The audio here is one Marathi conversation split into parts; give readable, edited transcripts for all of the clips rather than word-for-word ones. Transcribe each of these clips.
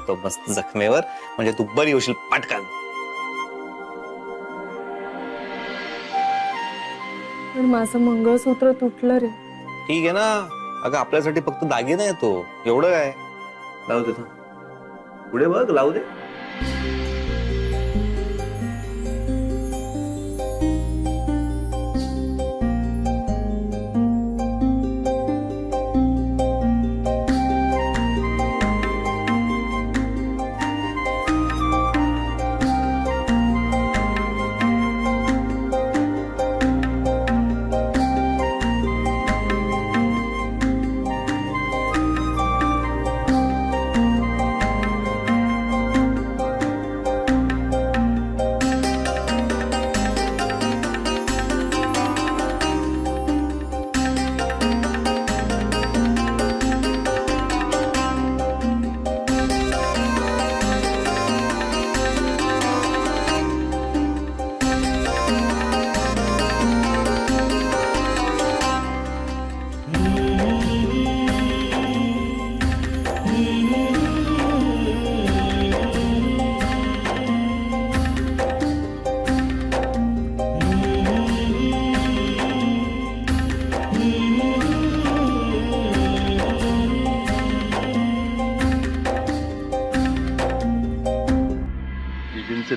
टाकतो मस्त जखमेवर, म्हणजे तू बरी होशील पटकन. पण माझं मंगळसूत्र तुटलं रे. ठीक आहे ना, अगं आपल्यासाठी फक्त दागिना येतो, एवढं काय. लावू दे, पुढे बघ, लावू दे.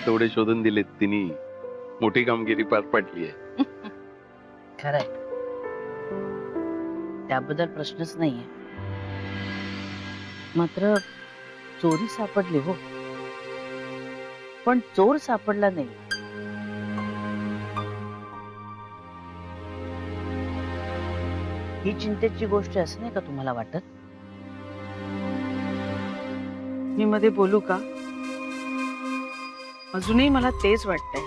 तोडे शोधून दिलेत तिने, मोठी कामगिरी पार पाडली आहे. खरंय, त्याबद्दल प्रश्नच नाहीये. मात्र चोरी सापडली हो, पण चोर सापडला नाही. ही चिंतेची गोष्ट असं नाही का तुम्हाला वाटत? मी मध्ये बोलू का? अजूनही मला तेच वाटतंय.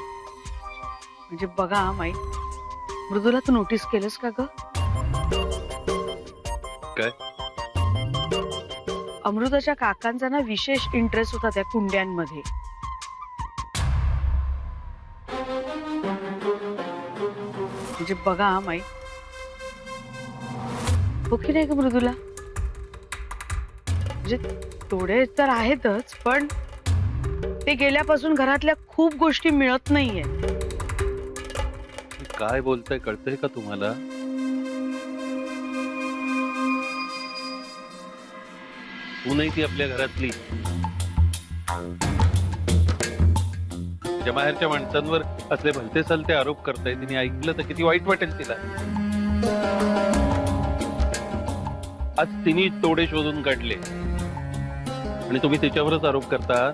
म्हणजे बघा माई, मृदुला तू नोटीस केलंस का ग? काय? अमृताच्या काकांचा ना विशेष इंटरेस्ट होता त्या कुंड्यांमध्ये. म्हणजे बघा माई, हो की नाही ग मृदुला? म्हणजे थोडे तर आहेतच, पण ते गेल्यापासून घरातल्या खूप गोष्टी मिळत नाहीये. काय बोलताय, कळतंय का तुम्हाला? तू नाही ती आपल्या घरातली. बाहेरच्या माणसांवर असले भलते सलते आरोप करताय, तिने ऐकलं तर किती वाईट वाटेल तिला. आज तिने तोडे शोधून काढले आणि तुम्ही तिच्यावरच आरोप करता.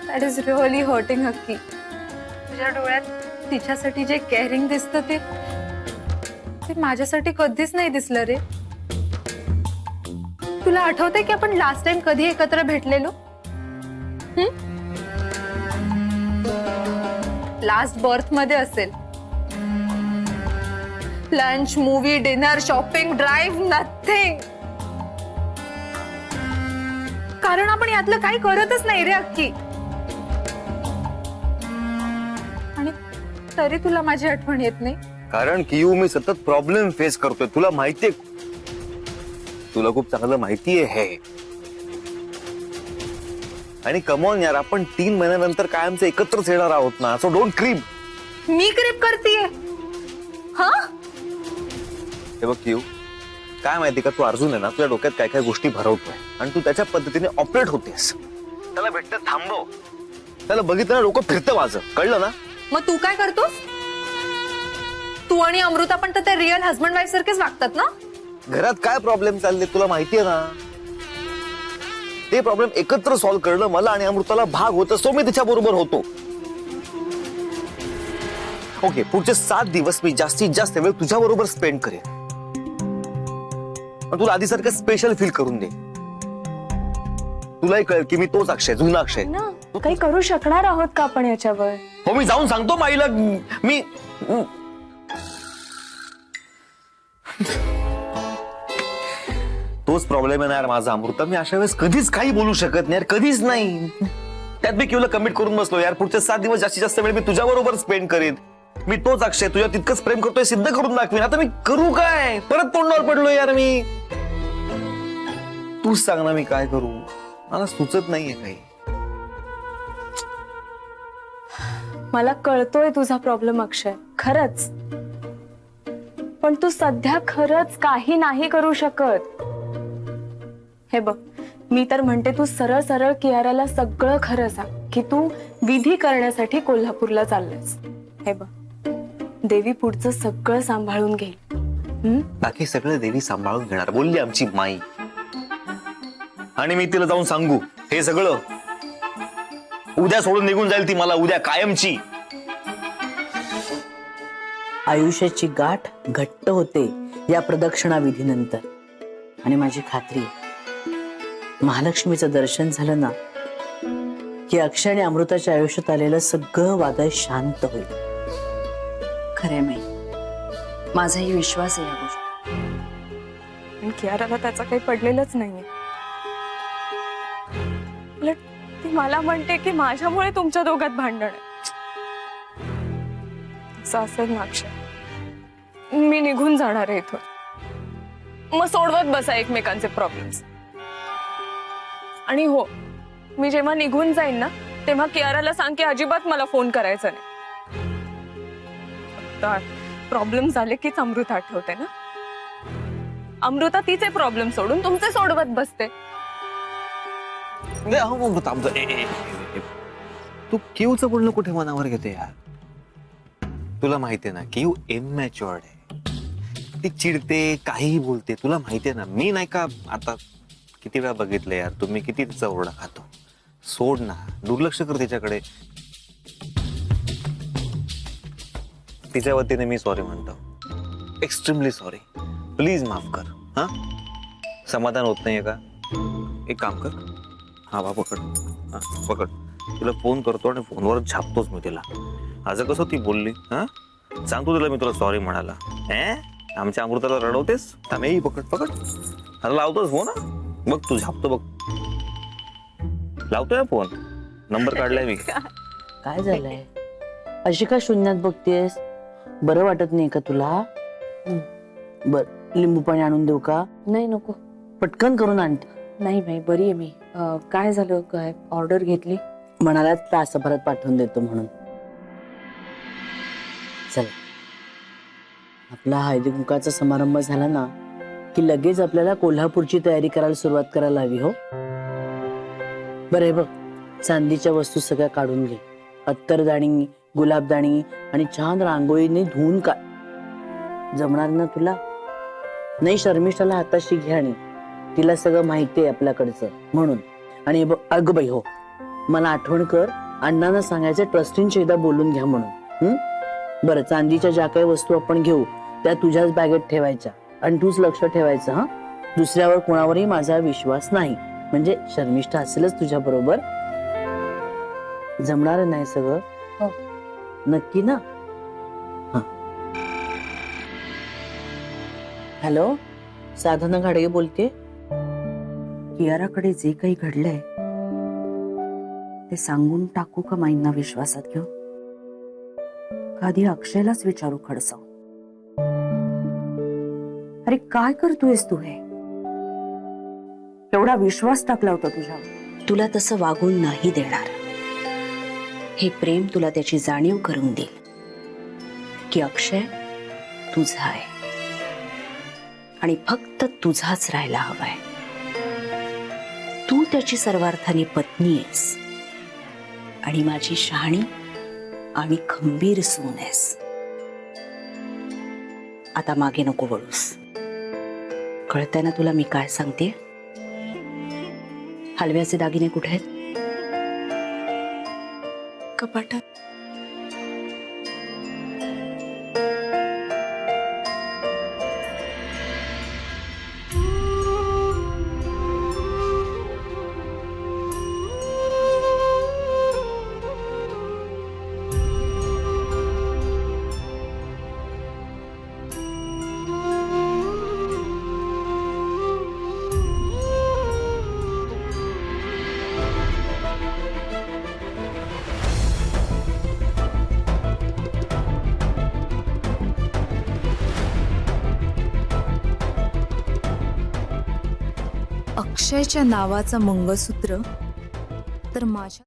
दॅट इज रिअली हर्टिंग हक्की. तुझ्या डोळ्यात तिच्यासाठी जे केअरिंग दिसतं ते माझ्यासाठी कधीच नाही दिसलं रे. तुला आठवतंय की आपण लास्ट टाइम कधी एकत्र भेटलेलो? लास्ट बर्थ मध्ये असेल. Lunch, movie, dinner, shopping, drive, nothing. कारण आपण यातलं काही करतच नाही रे अक्की. आणि तरी तुला माझी आठवण येत नाही. कारण की मी सतत प्रॉब्लेम फेस करतोय, तुला माहितीये, तुला खूप चांगलं माहितीये हे. आणि कमॉन यार, आपण 3 महिन्यानंतर कायमचे एकत्रच येणार आहोत ना, सो डोंट क्रीप. मी क्रीप करतेय? हा, हे बघ क्यू, काय माहिती का, तू अर्जुन आहे ना, तुझ्या डोक्यात काय काय गोष्टी भरवतोय आणि तू त्याच्या पद्धतीने ऑपरेट होतेस. त्याला भेटत थांबव, त्याला बघितलं ना डोकं फिरतं माझं, कळलं ना? मग तू काय करतोस? तू आणि अमृता पण तर त्या रिअल हस्बंड वाईफ सारखेच वागतात ना. घरात काय प्रॉब्लेम चालले तुला माहितीये ना. ते प्रॉब्लेम एकत्र सॉल्व्ह करणं मला आणि अमृताला भाग होत असतो, मी तिच्या बरोबर होतो. ओके, पुढचे 7 दिवस मी जास्तीत जास्त वेळ तुझ्या बरोबर स्पेंड करेन. तुला आधीसारखं स्पेशल फील करून दे. तुलाही कळेल की मी तोच अक्षय, जुना अक्षय. काही करू शकणार आहोत का आपण याच्यावर? हो, मी जाऊन सांगतो माईला. मी तोच प्रॉब्लेम आहे ना यार माझा अमृता. मी अशा वेळेस कधीच काही बोलू शकत नाही यार, कधीच नाही. त्यात मी किंवा कमिट करून बसलो यार. पुढचे 7 दिवस जास्तीत जास्त वेळ मी तुझ्या बरोबर स्पेंड करेन. मी तोच अक्षय, तुझ्या तितकंच प्रेम करतोय सिद्ध करून दाखवीन. आता मी करू काय? परत तोंडावर पडलो यार मी. तूच सांग ना मी काय करू. मला सुचत नाहीये काही. मला कळतोय तुझा प्रॉब्लेम अक्षय, खरंच. पण तू सध्या खरंच काही नाही करू शकत. हे बघ, मी तर म्हणते तू सरळ सरळ कियाराला सगळं खरं सांग की तू विधी करण्यासाठी कोल्हापूरला चाललेस. हे बघ, देवी पुढचं सगळं सांभाळून घेईल. बाकी सगळं देवी सांभाळून घेणार बोलली आमची माई. आणि मी तिला जाऊन सांगू हे सगळं? उद्या सोडून निघून जाईल ती मला, उद्या कायमची. आयुष्याची गाठ घट्ट होते या प्रदक्षिणा विधीनंतर. आणि माझी खात्री आहे, महालक्ष्मीचं दर्शन झालं ना की अक्षय आणि अमृताच्या आयुष्यात आलेलं सगळं वादळ शांत होईल. खरे मी माझाही विश्वास आहे या गोष्टी. पण कियाराला त्याचा काही पडलेलंच नाहीये. उलट ती मला म्हणते की माझ्यामुळे तुमच्या दोघात भांडण आहे. असं असेल ना अक्षय, मी निघून जाणार आहे इथून. मग सोडवत बसा एकमेकांचे प्रॉब्लेम्स. आणि हो, मी जेव्हा निघून जाईन ना तेव्हा कियाराला सांग की अजिबात मला फोन करायचा नाही. प्रॉब्लेम झाले कीच अमृता आठवते ना. अमृता तिचे प्रॉब्लेम सोडून तुमचे सोडवत बसते. तू किवचं बोलणं कुठे मनावर घेते यार? तुला माहितीये ना किव इमॅच्युअर्ड आहे. ती चिडते, काहीही बोलते. तुला माहितीये ना, मी नाही का आता किती वेळा बघितलं यार, तुम्ही किती तिचा ओरडा खातो. सोड ना, दुर्लक्ष कर तिच्याकडे. तिच्या वतीने मी सॉरी म्हणतो, एक्स्ट्रीमली सॉरी. प्लीज माफ कर. हा, समाधान होत नाहीये का? एक काम कर, हा बा पकड, हा पकड. तिला फोन करतो आणि फोनवर झापतोच मी तिला. आज कसं ती बोलली, हा सांगतो तिला मी तुला सॉरी म्हणाला. आमच्या अमृताला रडवतेस? थांबेही पकड पकड. अरे लावतोस फोन? बघ तू झापतो बघ. लावतोय फोन, नंबर काढलाय मी. काय झालंय? अशी का शून्यात बघतेस? बरं वाटत नाही का तुला? बर, लिंबू पाणी आणून देऊ का? नाही नको. पटकन करून आणते. नाही बाई, बरी आहे मी. काय झालं? काय ऑर्डर घेतली? म्हणाला तासाभरात पाठवून देतो म्हणून. चला, आपला हळदी कुंकाचा समारंभ झाला ना की लगेच आपल्याला कोल्हापूरची तयारी करायला सुरुवात करायला हवी. हो बरं, हे बघ, चांदीच्या वस्तू सगळ्या काढून घे. अत्तरदाणी, गुलाबदाणी आणि छान रांगोळीने धुवून काढ. जमणार ना तुला? नाही, शर्मिष्ठाला हाताशी घे आणि तिला सगळं माहिती आहे आपल्याकडचं म्हणून. आणि हे बघ, अगं बाई हो, मला आठवण कर, अण्णांना सांगायचं ट्रस्टींची एकदा बोलून घ्या म्हणून. बरं, चांदीच्या ज्या काही वस्तू आपण घेऊ त्या तुझ्याच बॅगेत ठेवायच्या आणि तूच लक्ष ठेवायचं. हा, दुसऱ्यावर कोणावरही माझा विश्वास नाही. म्हणजे शर्मिष्ठा असेलच तुझ्या बरोबर. जमणार नाही सगळं? हो. नक्की ना? हॅलो, साधना घाडगे बोलते. कियाराकडे जे काही घडलंय ते सांगून टाकू का माईंना विश्वासात घेऊ? आधी अक्षयलाच विचारू खडसाव. अरे काय करतोयस तू? हे एवढा विश्वास टाकला होता तुझ्यावर. तुला तसं वागून नाही देणार. हे प्रेम तुला त्याची जाणीव करून देईल की अक्षय तुझा आहे आणि फक्त तुझाच राहायला हवाय. तू त्याची सर्वार्थाने पत्नी आहेस आणि माझी शहाणी आणि खंबीर सून आहेस. आता मागे नको वळूस. कळतंय ना तुला मी काय सांगते? हलव्याचे दागिने कुठे आहेत? कपाटात. अक्षयच्या नावाचं मंगळसूत्र तर माझ्या